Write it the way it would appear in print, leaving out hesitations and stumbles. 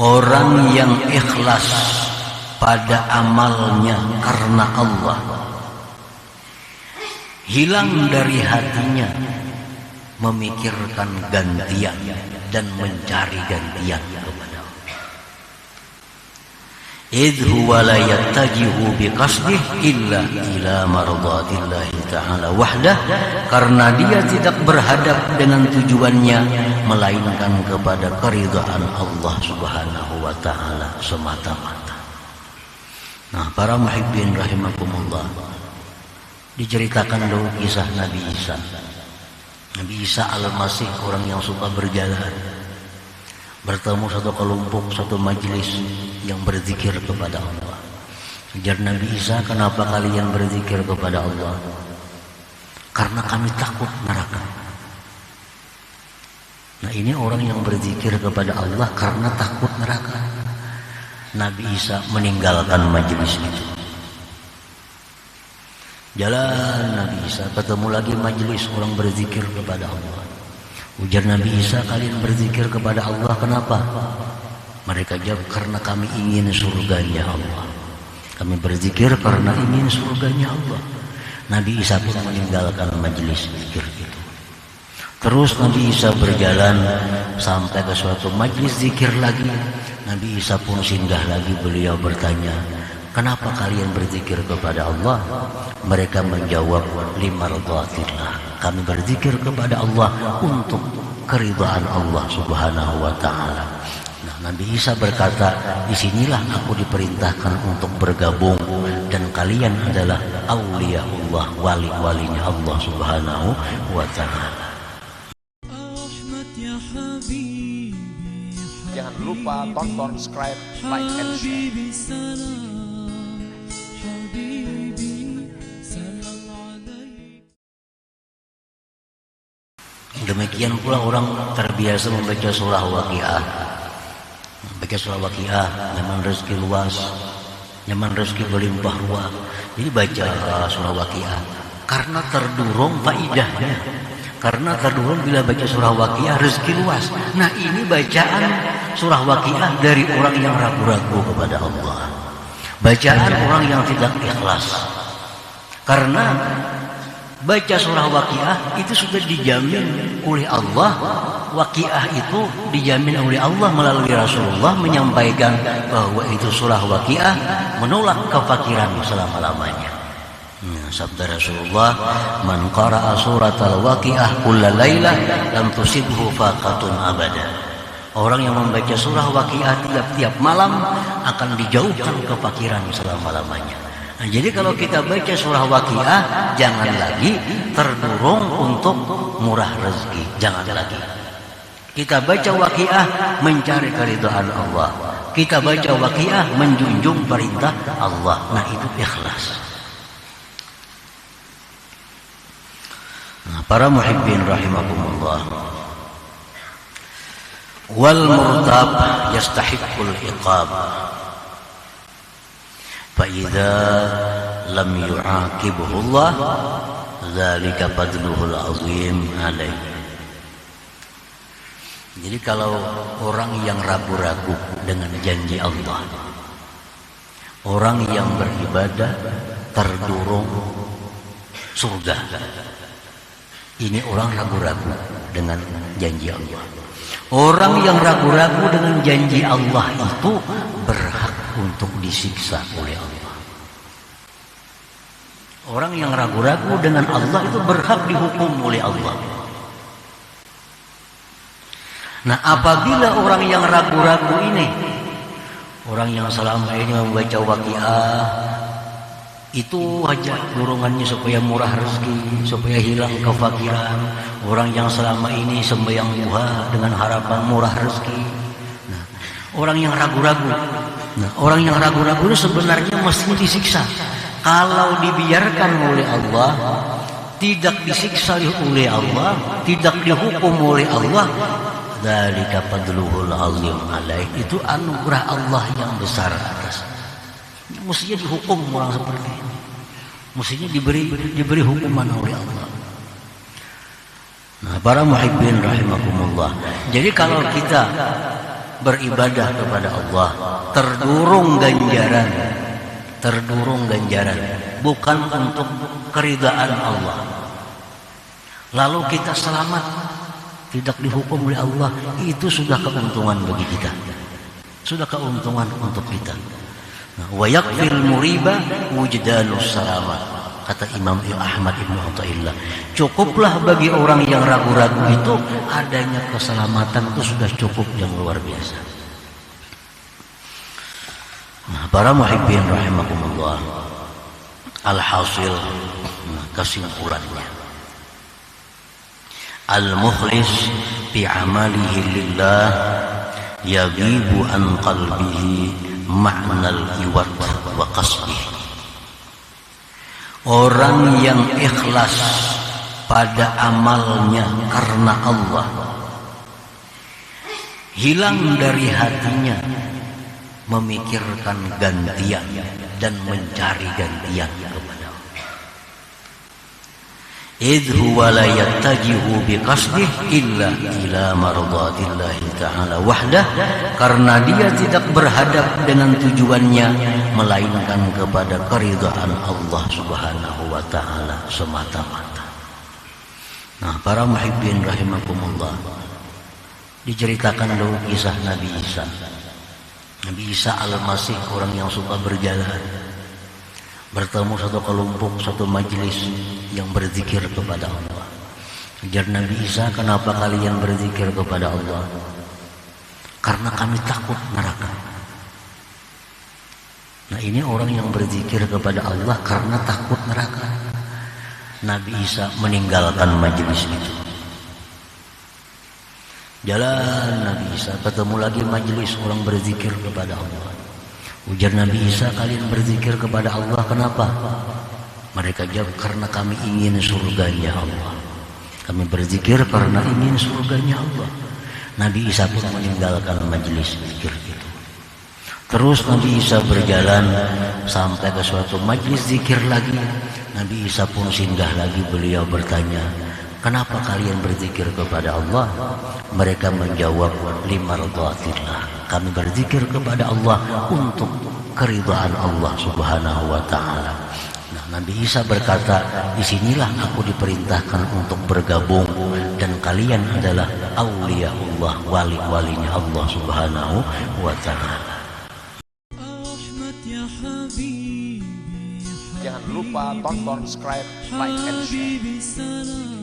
Orang yang ikhlas pada amalnya karena Allah, hilang dari hatinya memikirkan gantian dan mencari gantian kepada Allah. Idh huwa la yattajihu biqasdih illa ila mardatillahi ta'ala wahdah, karena dia tidak berhadap dengan tujuannya melainkan kepada keridhaan Allah subhanahu wa ta'ala semata-mata. Nah, para muhibbin rahimakumullah, diceritakan dulu kisah Nabi Isa. Nabi Isa al-Masih, orang yang suka berjalan, bertemu satu kelompok, satu majelis yang berzikir kepada Allah. Ujar Nabi Isa, kenapa kalian berzikir kepada Allah? Karena kami takut neraka. Nah, ini orang yang berzikir kepada Allah karena takut neraka. Nabi Isa meninggalkan majelis itu. Jalan Nabi Isa, ketemu lagi majelis orang berzikir kepada Allah. Ujar Nabi Isa, kalian berzikir kepada Allah kenapa? Mereka jawab, karena kami ingin surganya Allah. Kami berzikir karena ingin surganya Allah. Nabi Isa pun meninggalkan majelis zikir itu. Terus Nabi Isa berjalan sampai ke suatu majelis zikir lagi. Nabi Isa pun singgah lagi, beliau bertanya, kenapa kalian berzikir kepada Allah? Mereka menjawab, limardhatillah. Kami berzikir kepada Allah untuk keridhaan Allah subhanahu wa ta'ala. Nah, Nabi Isa berkata, disinilah aku diperintahkan untuk bergabung, dan kalian adalah awliya Allah, wali-walinya Allah subhanahu wa ta'ala. Jangan lupa tonton, subscribe, like, and share. Demikian pula orang terbiasa membaca surah Waqiah. Baca surah Waqiah, nyaman rezeki luas, nyaman rezeki berlimpah ruah. Jadi baca surah Waqiah karena terdorong faidahnya. Karena terdorong bila baca surah Waqiah rezeki luas. Nah, ini bacaan surah Waqiah dari orang yang ragu-ragu kepada Allah. Bacaan orang yang tidak ikhlas. Karena baca surah Waqiah itu sudah dijamin oleh Allah. Waqiah itu dijamin oleh Allah melalui Rasulullah menyampaikan bahwa itu surah Waqiah menolak kefakiran selama-lamanya. Sabda Rasulullah, man qara'a suratal Waqiah kulla lailah lam tusibhu faqatun abada. Orang yang membaca surah Waqiah tiap-tiap malam akan dijauhkan kefakiran selama-lamanya. Nah, jadi kalau kita baca surah Waqiah, jangan lagi terdorong untuk murah rezeki, jangan lagi. Kita baca Waqiah mencari keridhaan Allah. Kita baca Waqiah menjunjung perintah Allah. Nah, itu ikhlas. Nah, para muhibbin rahimakumullah, wal murtab yastahiqqul iqab. فَإِذَا لَمْ يُعَاقِبْهُ اللَّهُ ذَلِكَ فَضْلُهُ الْعَظِيمُ عَلَيْهِ. Jadi kalau orang yang ragu-ragu dengan janji Allah, orang yang beribadah terdorong surga, ini orang ragu-ragu dengan janji Allah. Orang yang ragu-ragu dengan janji Allah itu berhak untuk disiksa oleh Allah. Orang yang ragu-ragu dengan Allah itu berhak dihukum oleh Allah. Nah, apabila orang yang ragu-ragu ini, orang yang selama ini membaca Waqiah, itu hanya dorongannya supaya murah rezeki, supaya hilang kefakiran. Orang yang selama ini sembahyang duha dengan harapan murah rezeki. Nah, orang yang ragu-ragu. Nah, orang yang ragu-ragu itu sebenarnya mesti disiksa. Kalau dibiarkan oleh Allah, tidak disiksa oleh Allah, tidak dihukum oleh Allah, dzalika fadluhul azim alaih. Itu anugerah Allah yang besar atasnya. Mestinya dihukum orang seperti ini. Mestinya diberi hukuman oleh Allah. Nah, para muhibbin rahimakumullah. Jadi kalau kita beribadah kepada Allah, terdurung ganjaran, bukan untuk keridaan Allah. Lalu kita selamat, tidak dihukum oleh Allah, itu sudah keuntungan bagi kita, sudah keuntungan untuk kita. Wa yakfil muriba wujdanus salamat, kata Imam Ahmad Ibn Athaillah. Cukuplah bagi orang yang ragu-ragu itu adanya keselamatan, itu sudah cukup yang luar biasa. Nah, para muhibbin rahimakumullah, alhasil, kesimpulannya, al-mukhlis bi amalihi lillah yabibu an qalbihi ma'nal iwad wa qasdihi. Orang yang ikhlas pada amalnya karena Allah, hilang dari hatinya memikirkan gantian dan mencari gantian kepada Allah. Idh huwa la yattajihu biqasdih illa ila mardatillahi ta'ala wahdah, karena dia tidak berhadap dengan tujuannya melainkan kepada keridhaan Allah Subhanahu wa ta'ala semata-mata. Nah, para muhibbin rahimakumullah, diceritakan dulu kisah Nabi Isa. Nabi Isa al-Masih, orang yang suka berjalan, bertemu satu kelompok, satu majelis yang berzikir kepada Allah. Ujar Nabi Isa, kenapa kalian berzikir kepada Allah? Karena kami takut neraka. Nah, ini orang yang berzikir kepada Allah karena takut neraka. Nabi Isa meninggalkan majelis itu. Jalan Nabi Isa, ketemu lagi majelis orang berzikir kepada Allah. Ujar Nabi Isa, kalian berzikir kepada Allah kenapa? Mereka jawab, karena kami ingin surganya Allah. Kami berzikir karena ingin surganya Allah. Nabi Isa pun meninggalkan majelis zikir itu. Terus Nabi Isa berjalan sampai ke suatu majelis zikir lagi. Nabi Isa pun singgah lagi, beliau bertanya, kenapa kalian berzikir kepada Allah? Mereka menjawab, limardhatillah. Kami berzikir kepada Allah untuk keridhaan Allah Subhanahu wa ta'ala. Nah, Nabi Isa berkata, disinilah aku diperintahkan untuk bergabung, dan kalian adalah auliaullah, wali-walinya Allah Subhanahu wa ta'ala. Jangan lupa tonton, subscribe, like, and share.